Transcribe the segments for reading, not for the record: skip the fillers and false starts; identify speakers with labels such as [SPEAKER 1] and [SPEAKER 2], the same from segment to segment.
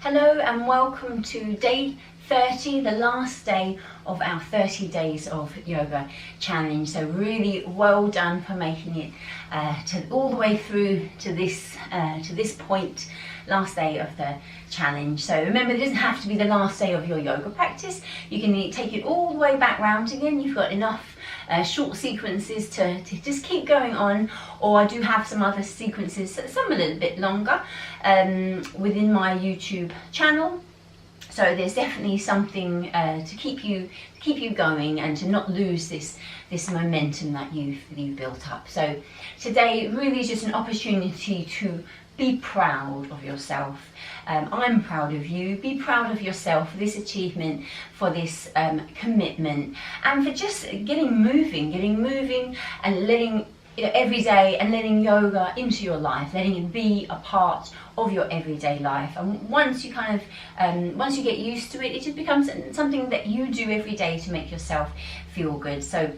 [SPEAKER 1] Hello and welcome to day 30, the last day of our 30 days of yoga challenge. So really well done for making it all the way through to this point, last day of the challenge. So remember, it doesn't have to be the last day of your yoga practice. You can take it all the way back round again. You've got enough short sequences to just keep going on, or I do have some other sequences, some a little bit longer, within my YouTube channel. So there's definitely something to keep you going and to not lose this momentum that you've built up. So today really is just an opportunity to be proud of yourself. I'm proud of you. Be proud of yourself for this achievement, for this commitment, and for just getting moving and letting every day, and letting yoga into your life, letting it be a part of your everyday life. And once you once you get used to it, it just becomes something that you do every day to make yourself feel good. So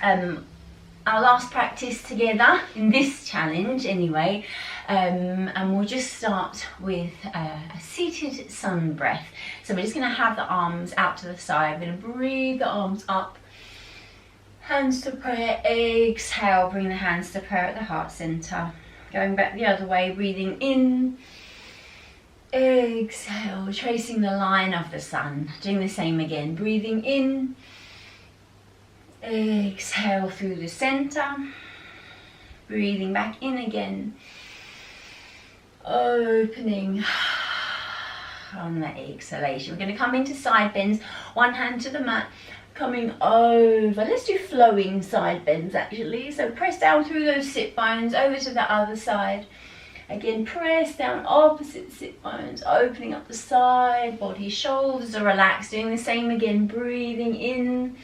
[SPEAKER 1] our last practice together in this challenge anyway, and we'll just start with a seated sun breath. So we're just going to have the arms out to the side. We're going to breathe the arms up, hands to prayer, exhale, bring the hands to prayer at the heart center. Going back the other way, breathing in, exhale, tracing the line of the sun. Doing the same again, breathing in, exhale through the center, breathing back in again, opening on the exhalation. We're going to come into side bends, one hand to the mat, coming over. Let's do flowing side bends actually. So press down through those sit bones, over to the other side. Again, press down, opposite sit bones, opening up the side body, shoulders are relaxed. Doing the same again, breathing in,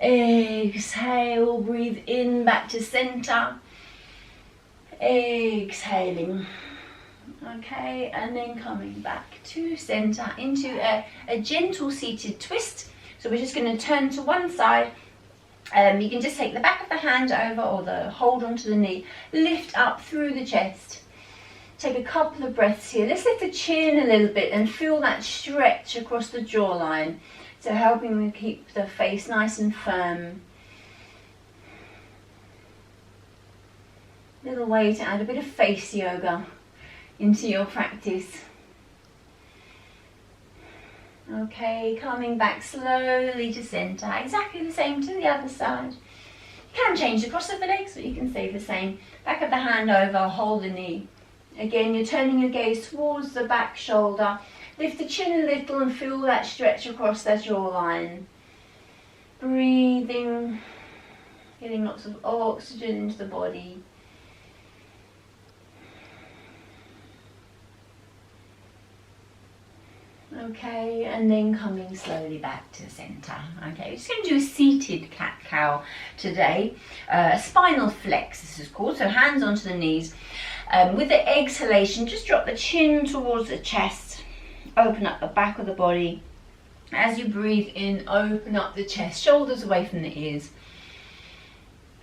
[SPEAKER 1] exhale, breathe in, back to center, exhaling. Okay, and then coming back to center into a gentle seated twist. So we're just going to turn to one side. You can just take the back of the hand over, or the hold onto the knee, lift up through the chest. Take a couple of breaths here. Let's lift the chin a little bit and feel that stretch across the jawline. So helping to keep the face nice and firm. Little way to add a bit of face yoga into your practice. Okay, coming back slowly to center, exactly the same to the other side. You can change the cross of the legs, but you can stay the same. Back of the hand over, hold the knee. Again, you're turning your gaze towards the back shoulder. Lift the chin a little and feel that stretch across that jawline. Breathing, getting lots of oxygen into the body. Okay, and then coming slowly back to the center. Okay, we're just going to do a seated cat-cow today. Spinal flex, this is called. So hands onto the knees. With the exhalation, just drop the chin towards the chest. Open up the back of the body. As you breathe in, open up the chest, shoulders away from the ears.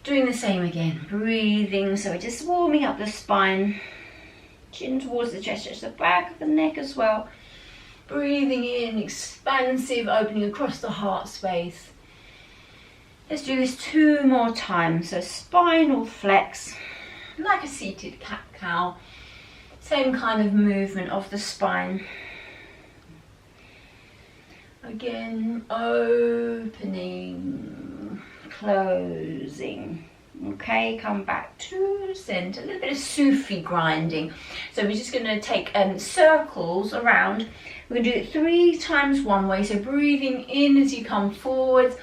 [SPEAKER 1] Doing the same again, breathing. So we're just warming up the spine. Chin towards the chest, stretch the back of the neck as well. Breathing in, expansive, opening across the heart space. Let's do this 2 more times. So spinal flex, like a seated cat-cow. Same kind of movement of the spine. Again, opening, closing. Okay, come back to center. A little bit of Sufi grinding. So we're just going to take circles around. We're going to do it 3 times one way. So breathing in as you come forward,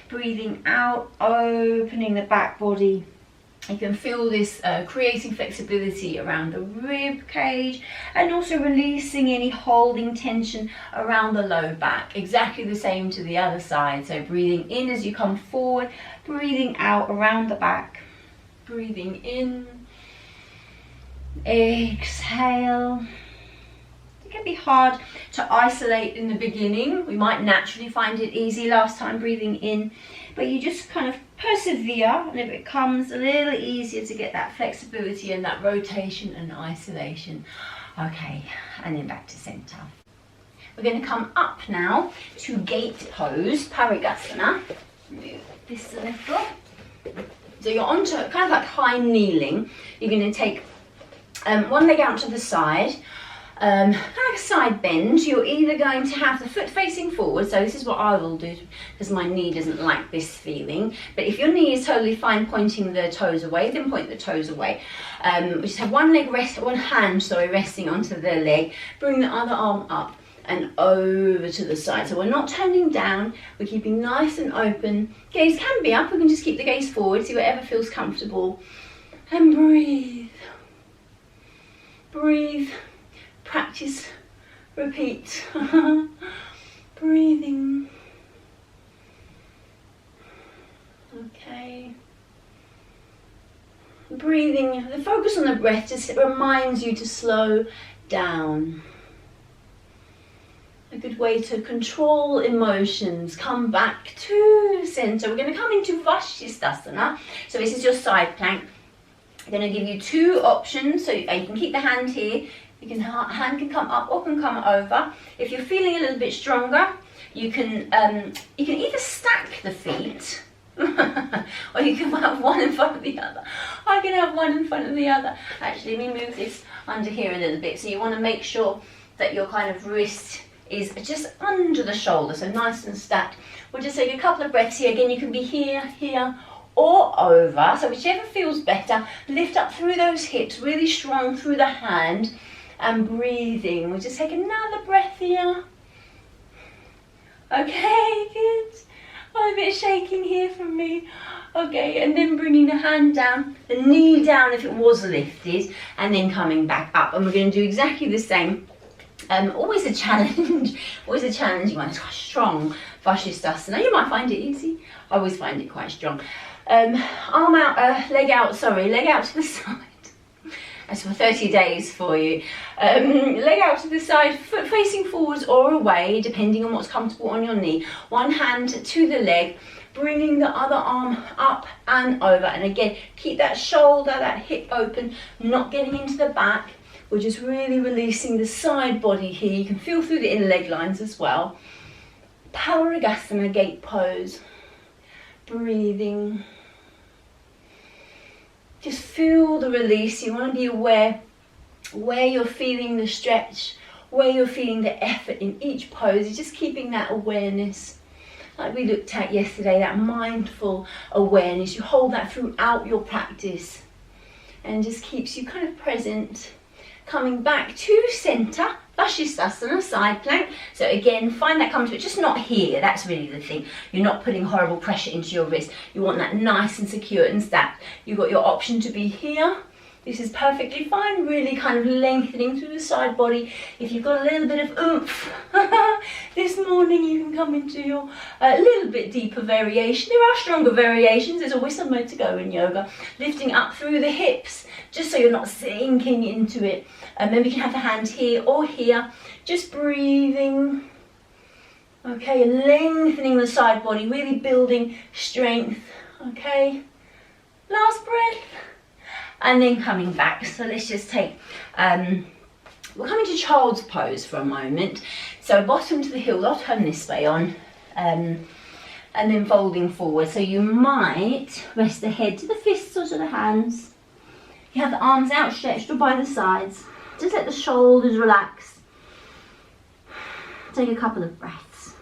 [SPEAKER 1] breathing out, opening the back body. You can feel this creating flexibility around the rib cage, and also releasing any holding tension around the low back. Exactly the same to the other side. So breathing in as you come forward, breathing out around the back. Breathing in, exhale. It can be hard to isolate in the beginning. We might naturally find it easy last time breathing in, but you just kind of persevere, and it becomes a little easier to get that flexibility and that rotation and isolation. Okay, and then back to center. We're going to come up now to gate pose, Parigasana. Move this a little. So you're onto kind of like high kneeling. You're going to take one leg out to the side, kind of like a side bend. You're either going to have the foot facing forward, so this is what I will do because my knee doesn't like this feeling. But if your knee is totally fine pointing the toes away, then point the toes away. We just have one hand resting onto the leg. Bring the other arm up and over to the side. So we're not turning down, we're keeping nice and open. Gaze can be up, we can just keep the gaze forward, see whatever feels comfortable. And breathe. Breathe. Practice. Repeat. Breathing. Okay. Breathing. The focus on the breath just reminds you to slow down. A good way to control emotions. Come back to center. We're going to come into Vashisthasana. So this is your side plank. I'm going to give you two options. So you can keep the hand here. Hand can come up or can come over. If you're feeling a little bit stronger, you can either stack the feet or you can have one in front of the other. I can have one in front of the other. Actually, let me move this under here a little bit. So you want to make sure that your kind of wrist is just under the shoulder, so nice and stacked. We'll just take a couple of breaths here. Again, you can be here, here, or over. So whichever feels better. Lift up through those hips, really strong through the hand, and breathing. We'll just take another breath here. Okay, good. Oh, a bit shaking here from me. Okay, and then bringing the hand down, the knee down if it was lifted, and then coming back up. And we're going to do exactly the same. Always a challenge, always a challenging one. It's quite strong, Vashisthasana. You might find it easy. I always find it quite strong. Arm out, leg out to the side. That's for 30 days for you. Leg out to the side, foot facing forwards or away, depending on what's comfortable on your knee. One hand to the leg, bringing the other arm up and over. And again, keep that shoulder, that hip open, not getting into the back. We're just really releasing the side body here. You can feel through the inner leg lines as well. Parigasana, gate pose. Breathing. Just feel the release. You want to be aware where you're feeling the stretch, where you're feeling the effort in each pose. You're just keeping that awareness. Like we looked at yesterday, that mindful awareness. You hold that throughout your practice and just keeps you kind of present. Coming back to center, Vashisthasana, side plank. So again, find that comfortable, just not here. That's really the thing. You're not putting horrible pressure into your wrist. You want that nice and secure and stacked. You've got your option to be here. This is perfectly fine, really kind of lengthening through the side body. If you've got a little bit of oomph this morning, you can come into your little bit deeper variation. There are stronger variations. There's always somewhere to go in yoga. Lifting up through the hips, just so you're not sinking into it. Maybe you can have the hand here or here. Just breathing. Okay, lengthening the side body, really building strength. Okay, last breath. And then coming back. So let's just take, we're coming to child's pose for a moment. So bottom to the heel, I'll turn this way on. And then folding forward. So you might rest the head to the fists or to the hands. You have the arms outstretched or by the sides. Just let the shoulders relax. Take a couple of breaths.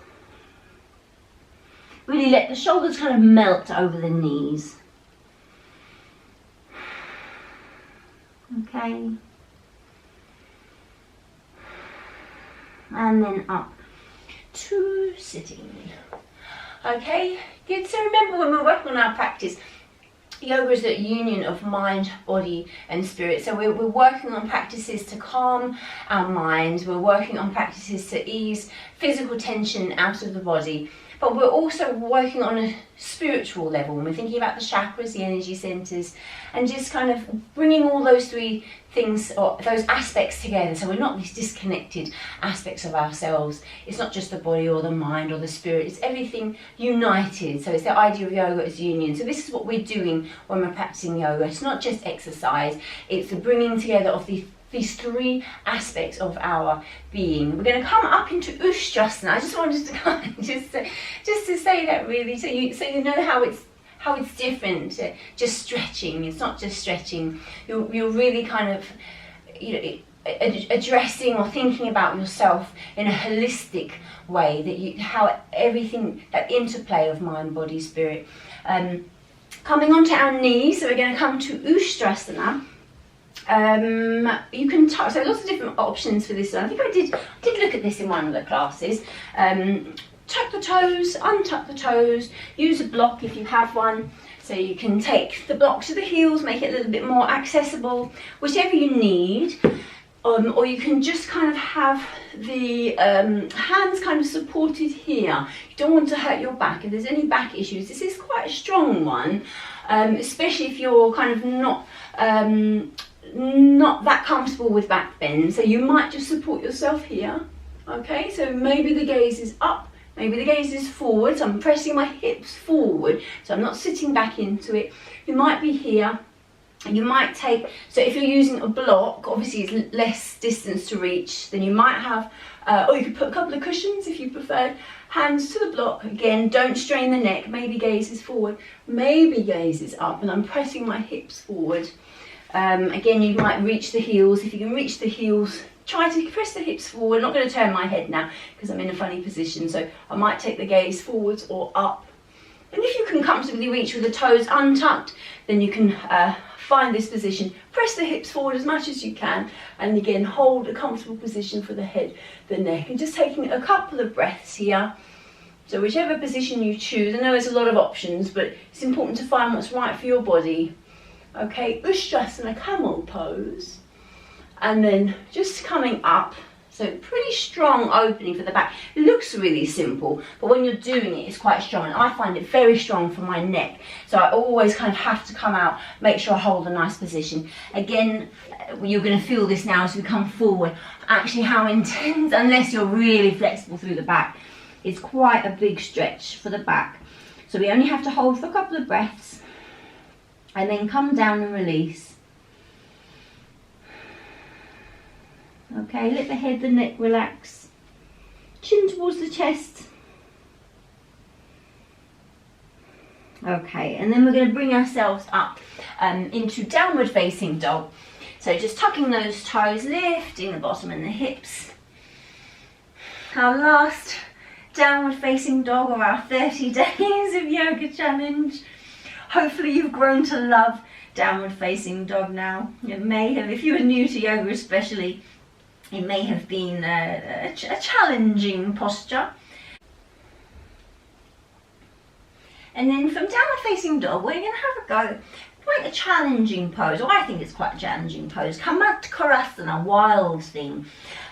[SPEAKER 1] Really let the shoulders kind of melt over the knees. Okay, and then up to sitting. Okay, good. So remember, when we're working on our practice, yoga is a union of mind, body and spirit. So we're working on practices to calm our minds. We're working on practices to ease physical tension out of the body. But we're also working on a spiritual level, and we're thinking about the chakras, the energy centers, and just kind of bringing all those three things, or those aspects together. So we're not these disconnected aspects of ourselves. It's not just the body or the mind or the spirit. It's everything united. So it's the idea of yoga as union. So this is what we're doing when we're practicing yoga. It's not just exercise. It's the bringing together of these these three aspects of our being. We're going to come up into Ustrasana. I just wanted to kind of just to say that really, so you know how it's different to just stretching. It's not just stretching. You're really kind of, you know, addressing or thinking about yourself in a holistic way, that how everything, that interplay of mind, body, spirit. Coming onto our knees, so we're going to come to Ustrasana. You can touch, so lots of different options for this one. I think I did look at this in one of the classes. Tuck the toes, untuck the toes, use a block if you have one. So you can take the block to the heels, make it a little bit more accessible, whichever you need. Or you can just kind of have the hands kind of supported here. You don't want to hurt your back. If there's any back issues, this is quite a strong one, especially if you're kind of not that comfortable with back bend. So you might just support yourself here. Okay, so maybe the gaze is up, maybe the gaze is forward. So I'm pressing my hips forward, so I'm not sitting back into it. You might be here. You might take, so if you're using a block, obviously it's less distance to reach, then you might have, or you could put a couple of cushions if you prefer. Hands to the block, again, don't strain the neck, maybe gaze is forward, maybe gaze is up, and I'm pressing my hips forward. Again, you might reach the heels. If you can reach the heels, try to press the hips forward. I'm not going to turn my head now because I'm in a funny position, so I might take the gaze forwards or up. And if you can comfortably reach with the toes untucked, then you can find this position, press the hips forward as much as you can, and again hold a comfortable position for the head, the neck, and just taking a couple of breaths here. So whichever position you choose, I know there's a lot of options, but it's important to find what's right for your body. Okay, Ustrasana, camel pose, and then just coming up. So pretty strong opening for the back. It looks really simple, but when you're doing it, it's quite strong. And I find it very strong for my neck. So I always kind of have to come out, make sure I hold a nice position. Again, you're going to feel this now as we come forward. Actually how intense, unless you're really flexible through the back, it's quite a big stretch for the back. So we only have to hold for a couple of breaths and then come down and release. Okay, let the head, the neck relax. Chin towards the chest. Okay, and then we're going to bring ourselves up into downward facing dog. So just tucking those toes, lifting the bottom and the hips. Our last downward facing dog, or our 30 days of yoga challenge. Hopefully you've grown to love downward facing dog now. It may have, if you were new to yoga especially, it may have been a challenging posture. And then from downward facing dog, we're going to have a go. Quite a challenging pose, or I think it's quite a challenging pose. Come back to Karasana, wild thing.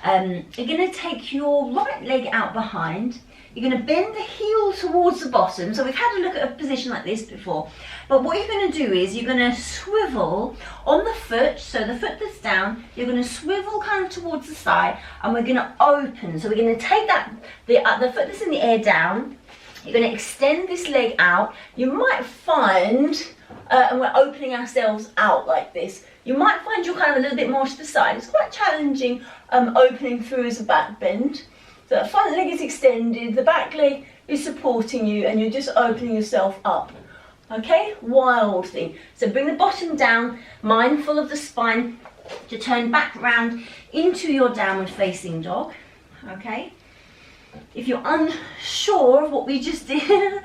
[SPEAKER 1] You're going to take your right leg out behind. You're going to bend the heel towards the bottom. So we've had a look at a position like this before. But what you're going to do is you're going to swivel on the foot. So the foot that's down, you're going to swivel kind of towards the side, and we're going to open. So we're going to take that the foot that's in the air down. You're going to extend this leg out. You might find, and we're opening ourselves out like this. You might find you're kind of a little bit more to the side. It's quite challenging opening through as a back bend. So the front leg is extended, the back leg is supporting you, and you're just opening yourself up. Okay, wild thing. So bring the bottom down, mindful of the spine, to turn back round into your downward facing dog. Okay. If you're unsure of what we just did,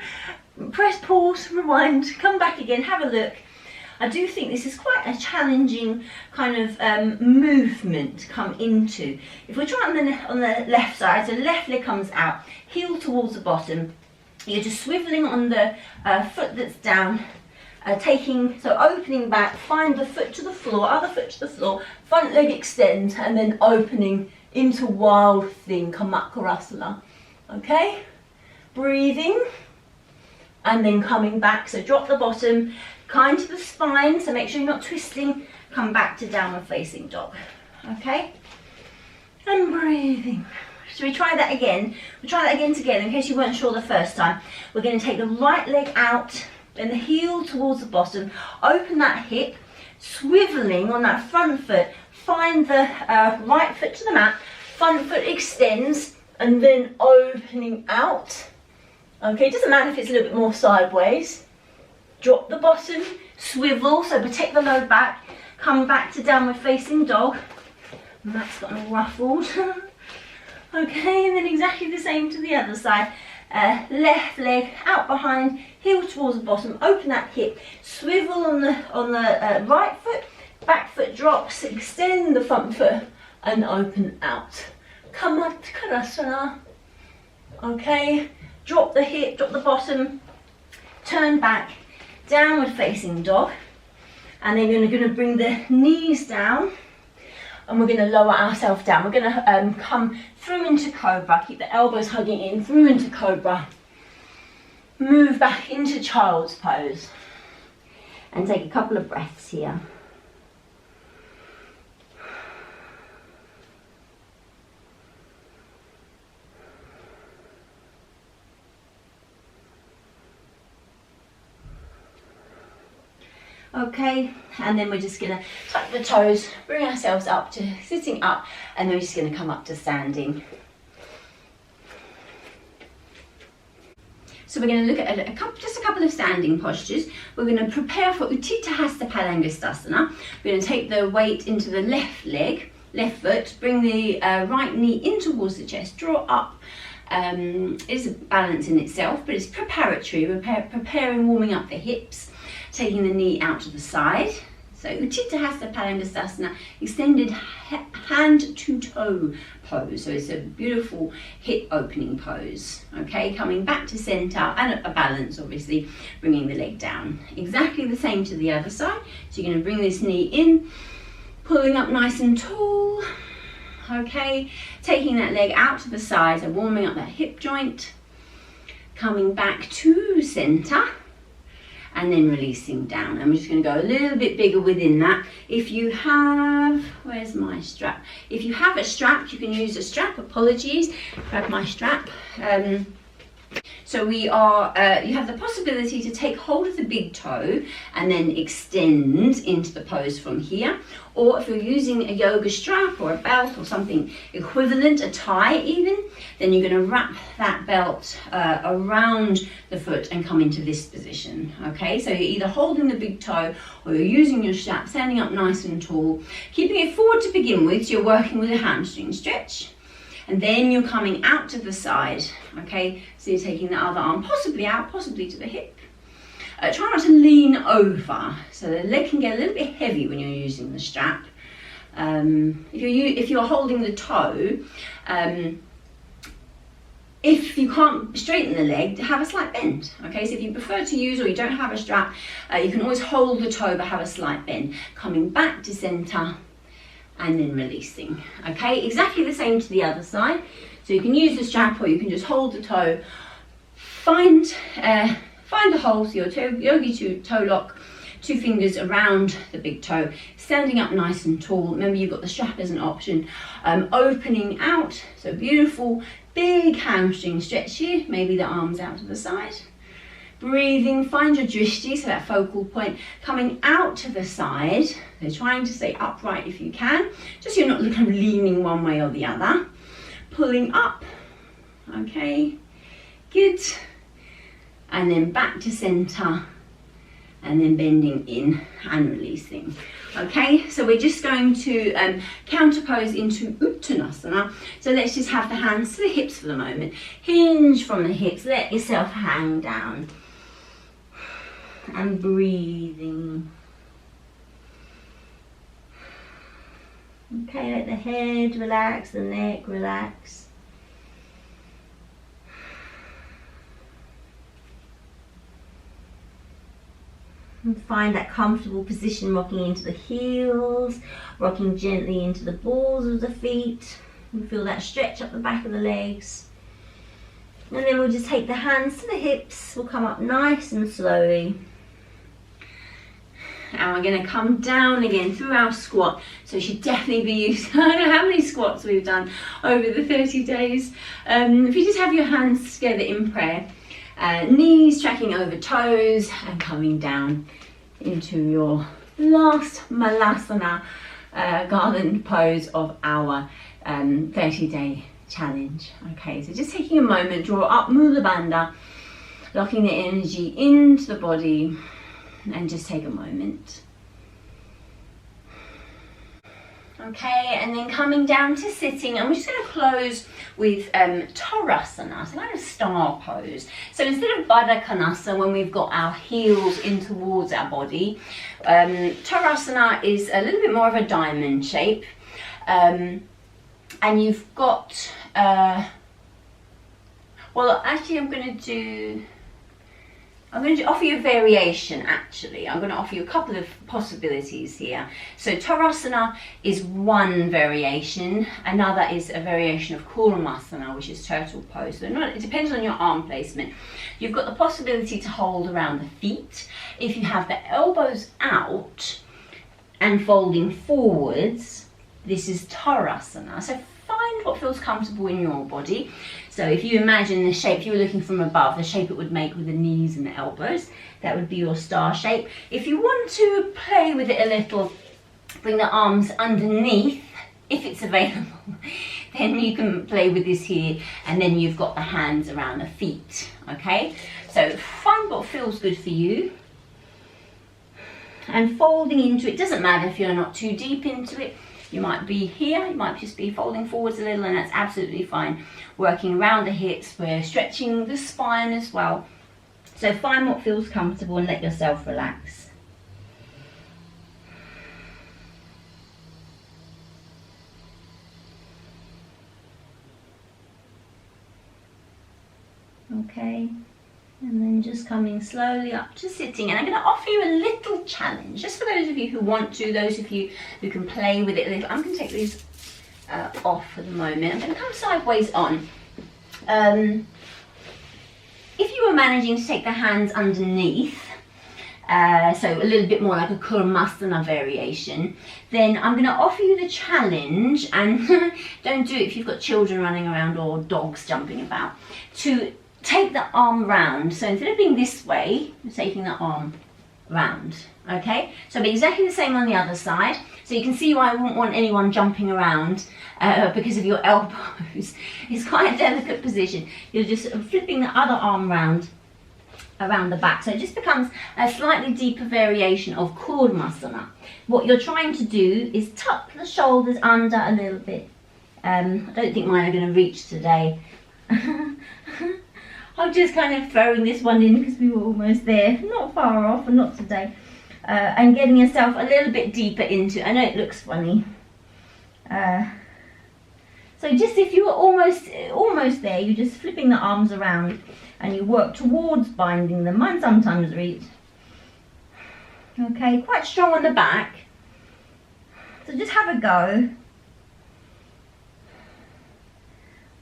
[SPEAKER 1] press pause, rewind, come back again, have a look. I do think this is quite a challenging kind of movement to come into. If we're trying on the left side, so left leg comes out, heel towards the bottom, you're just swiveling on the foot that's down, so opening back, find the foot to the floor, other foot to the floor, front leg extends, and then opening into wild thing, Karasana. Okay, breathing, and then coming back, so drop the bottom, kind to the spine, so make sure you're not twisting, come back to downward facing dog. Okay, and breathing. So we try that again. We'll try that again together in case you weren't sure the first time. We're going to take the right leg out, then the heel towards the bottom, open that hip, swiveling on that front foot, find the right foot to the mat, front foot extends, and then opening out. Okay, it doesn't matter if it's a little bit more sideways. Drop the bottom, swivel, so protect the low back, come back to downward facing dog. And that's got all ruffled. Okay, and then exactly the same to the other side. Left leg out behind, heel towards the bottom, open that hip, swivel on the right foot, back foot drops, extend the front foot and open out. Kamatkarasana. Okay, drop the hip, drop the bottom, turn back, downward facing dog, and then you're going to bring the knees down and we're going to lower ourselves down. We're going to come through into cobra, keep the elbows hugging in, through into cobra, move back into child's pose and take a couple of breaths here. Okay, and then we're just going to tuck the toes, bring ourselves up to sitting up, and then we're just going to come up to standing. So we're going to look at just a couple of standing postures. We're going to prepare for Utthita Hasta Padangasthasana. We're going to take the weight into the left leg, left foot, bring the right knee in towards the chest, draw up. It's a balance in itself, but it's preparatory. We're preparing, warming up the hips. Taking the knee out to the side. So Utthita Hasta Padangasthasana, extended hand to toe pose. So it's a beautiful hip opening pose. Okay, coming back to center and a balance, obviously, bringing the leg down. Exactly the same to the other side. So you're going to bring this knee in, pulling up nice and tall. Okay, taking that leg out to the side, so warming up that hip joint. Coming back to center. And then releasing down. I'm just going to go a little bit bigger within that. If you have, where's my strap? If you have a strap, you can use a strap. Apologies, grab my strap. So we are, you have the possibility to take hold of the big toe and then extend into the pose from here. Or if you're using a yoga strap or a belt or something equivalent, a tie even, then you're going to wrap that belt around the foot and come into this position. Okay, so you're either holding the big toe or you're using your strap, standing up nice and tall, keeping it forward to begin with, so you're working with a hamstring stretch. And then you're coming out to the side, okay? So you're taking the other arm possibly out, possibly to the hip. Try not to lean over, so the leg can get a little bit heavy when you're using the strap. If you're holding the toe, if you can't straighten the leg, have a slight bend, okay? So if you prefer to use or you don't have a strap, you can always hold the toe but have a slight bend. Coming back to center. And then releasing. Okay, exactly the same to the other side. So you can use the strap or you can just hold the toe. Find the hole, so your yogi toe lock, 2 fingers around the big toe, standing up nice and tall. Remember, you've got the strap as an option. Opening out, so beautiful big hamstring stretch here. Maybe the arms out to the side. Breathing, find your drishti, so that focal point, coming out to the side. So trying to stay upright if you can, just so you're not kind of leaning one way or the other. Pulling up, okay, good. And then back to center, and then bending in and releasing. Okay, so we're just going to counterpose into Uttanasana. So let's just have the hands to the hips for the moment. Hinge from the hips, let yourself hang down. And breathing. Okay, let the head relax, the neck relax. And find that comfortable position, rocking into the heels, rocking gently into the balls of the feet. And feel that stretch up the back of the legs. And then we'll just take the hands to the hips. We'll come up nice and slowly. And we're going to come down again through our squat. So it should definitely be used. I don't know how many squats we've done over the 30 days. If you just have your hands together in prayer, knees tracking over toes and coming down into your last malasana garland pose of our 30-day challenge. Okay, so just taking a moment, draw up Mula Bandha, locking the energy into the body, and just take a moment. Okay, and then coming down to sitting, and we're just going to close with Torasana, so kind of star pose. So instead of Baddha Konasana, when we've got our heels in towards our body, Torasana is a little bit more of a diamond shape, and you've got, well actually I'm going to offer you a variation actually. I'm going to offer you a couple of possibilities here. So Torasana is one variation, another is a variation of Kurmasana, which is turtle pose. So it depends on your arm placement. You've got the possibility to hold around the feet. If you have the elbows out and folding forwards, this is Torasana. So find what feels comfortable in your body. So if you imagine the shape, if you were looking from above, the shape it would make with the knees and the elbows, that would be your star shape. If you want to play with it a little, bring the arms underneath, if it's available, then you can play with this here, and then you've got the hands around the feet, okay? So find what feels good for you. And folding into it, doesn't matter if you're not too deep into it. You might be here, you might just be folding forwards a little, and that's absolutely fine. Working around the hips, we're stretching the spine as well. So find what feels comfortable and let yourself relax. Okay. And then just coming slowly up to sitting, and I'm going to offer you a little challenge, just for those of you who want to, those of you who can play with it a little. I'm going to take these off for the moment. I'm going to come sideways on. If you were managing to take the hands underneath, so a little bit more like a Kurmasana variation, then I'm going to offer you the challenge, and don't do it if you've got children running around or dogs jumping about, to take the arm round. So instead of being this way, you're taking the arm round, okay? So it'll be exactly the same on the other side. So you can see why I wouldn't want anyone jumping around because of your elbows. It's quite a delicate position. You're just flipping the other arm round around the back. So it just becomes a slightly deeper variation of Kurmasana. What you're trying to do is tuck the shoulders under a little bit. I don't think mine are going to reach today. I'm just kind of throwing this one in because we were almost there, not far off, and not today. And getting yourself a little bit deeper into, I know it looks funny. So just if you were almost there, you're just flipping the arms around and you work towards binding them. Mine sometimes reach. Okay, quite strong on the back. So just have a go.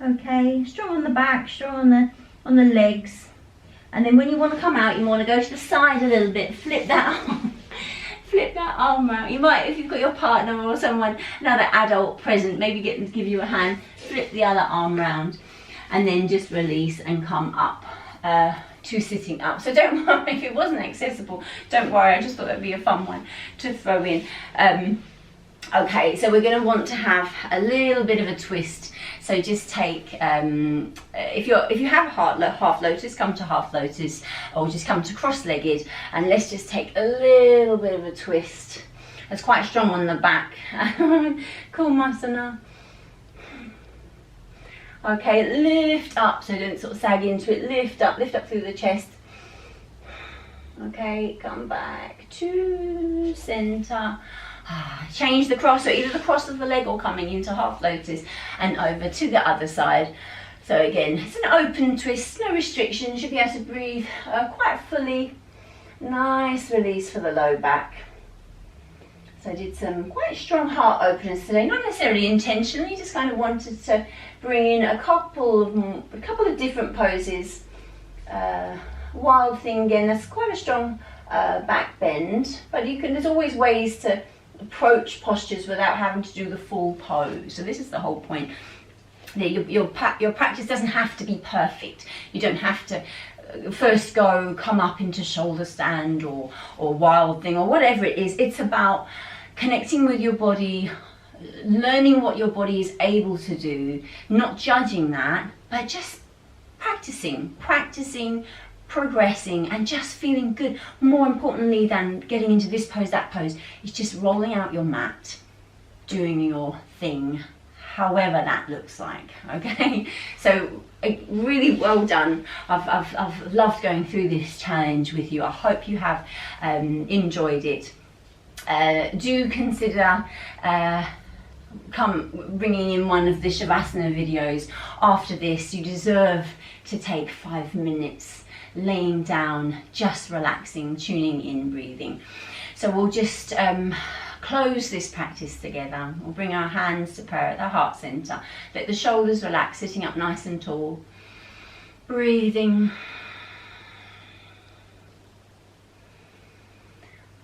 [SPEAKER 1] Okay, strong on the back, strong on the legs, and then when you want to come out, you want to go to the side a little bit, flip that arm out. You might, if you've got your partner or someone, another adult present, maybe get them to give you a hand, flip the other arm round, and then just release and come up to sitting up. So don't worry if it wasn't accessible, don't worry, I just thought that'd be a fun one to throw in. Okay, so we're going to want to have a little bit of a twist. So just take, if you have a half lotus, come to half lotus, or just come to cross-legged, and let's just take a little bit of a twist. It's quite strong on the back. Kurmasana. Okay, lift up, so don't sort of sag into it. Lift up through the chest. Okay, come back to center. Change the cross, so either the cross of the leg or coming into half lotus and over to the other side. So again, it's an open twist, no restriction. You should be able to breathe quite fully. Nice release for the low back. So I did some quite strong heart openers today, not necessarily intentionally, just kind of wanted to bring in a couple of different poses. Wild thing again, that's quite a strong back bend, but there's always ways to approach postures without having to do the full pose. So this is the whole point. Your practice doesn't have to be perfect. You don't have to first come up into shoulder stand or wild thing or whatever it is. It's about connecting with your body, learning what your body is able to do, not judging that, but just practicing, progressing, and just feeling good. More importantly than getting into this pose, that pose, is just rolling out your mat, doing your thing, however that looks like. Okay, so really well done. I've loved going through this challenge with you. I hope you have enjoyed it. Do consider bringing in one of the Shavasana videos after this. You deserve to take 5 minutes laying down, just relaxing, tuning in, breathing. So we'll just close this practice together. We'll bring our hands to prayer at the heart center. Let the shoulders relax, sitting up nice and tall. Breathing.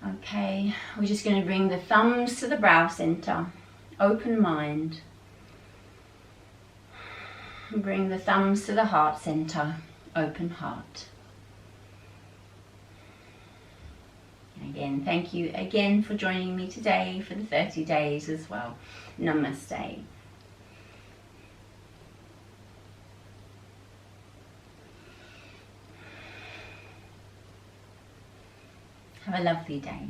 [SPEAKER 1] Okay, we're just going to bring the thumbs to the brow center. Open mind. Bring the thumbs to the heart center. Open heart. Again, thank you again for joining me today for the 30 days as well. Namaste. Have a lovely day.